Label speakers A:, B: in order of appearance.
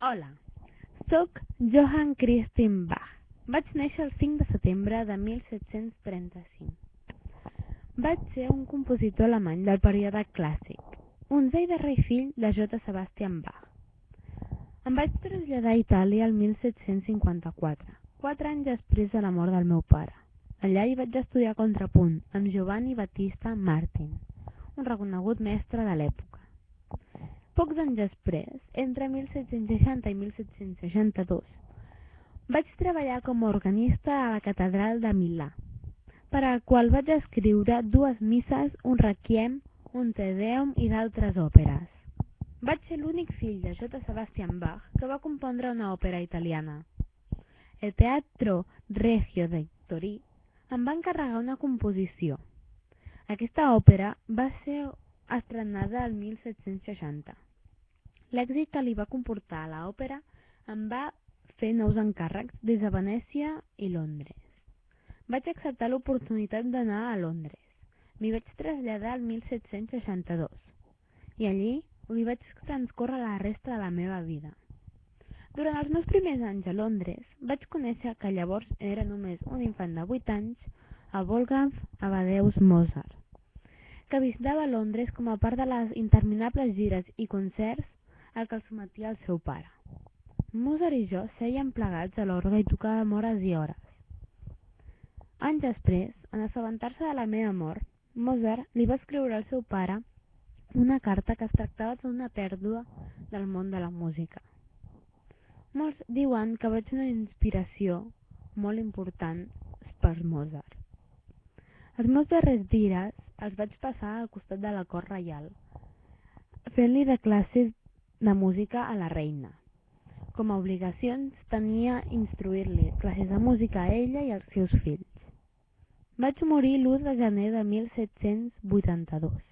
A: Hola, sóc Johann Christian Bach. Vaig néixer el 5 de setembre de 1735. Vaig ser un compositor alemany del període clàssic, onzè i darrer fill de J. Sebastian Bach. Em vaig traslladar a Itàlia el 1754, 4 anys després de la mort del meu pare. Allà hi vaig estudiar contrapunt amb Giovanni Battista Martin, un reconegut mestre de l'època. Pocs anys després, entre 1760 i 1762, vaig treballar com a organista a la catedral de Milà, per al qual vaig escriure 2 misses, un requiem, un te deum i d'altres òperes. Vaig ser l'únic fill de J. Sebastian Bach que va compondre una òpera italiana. El Teatro Regio de Torí em va encarregar una composició. Aquesta òpera va ser estrenada el 1760. L'èxit que li va comportar a l'òpera em va fer nous encàrrecs des de Venècia i Londres. Vaig acceptar l'oportunitat d'anar a Londres. M'hi vaig traslladar el 1762 i allí hi vaig transcórrer la resta de la meva vida. Durant els meus primers anys a Londres vaig conèixer, que llavors era només un infant de 8 anys, a Wolfgang Amadeus Mozart, que visitava Londres com a part de les interminables gires i concerts al que el sometia el seu pare. Mozart i jo sèiem plegats a l'orgue i tocàvem hores i hores. Anys després, en assabentar-se de la meva mort, Mozart li va escriure al seu pare una carta que es tractava d'una pèrdua del món de la música. Molts diuen que vaig ser una inspiració molt important per Mozart. Els meus darrers dies els vaig passar al costat de la cort reial, fent-li de classes de música a la reina. Com a obligacions tenia instruir-li classes de música a ella i als seus fills. Vaig morir l'1 de gener de 1782.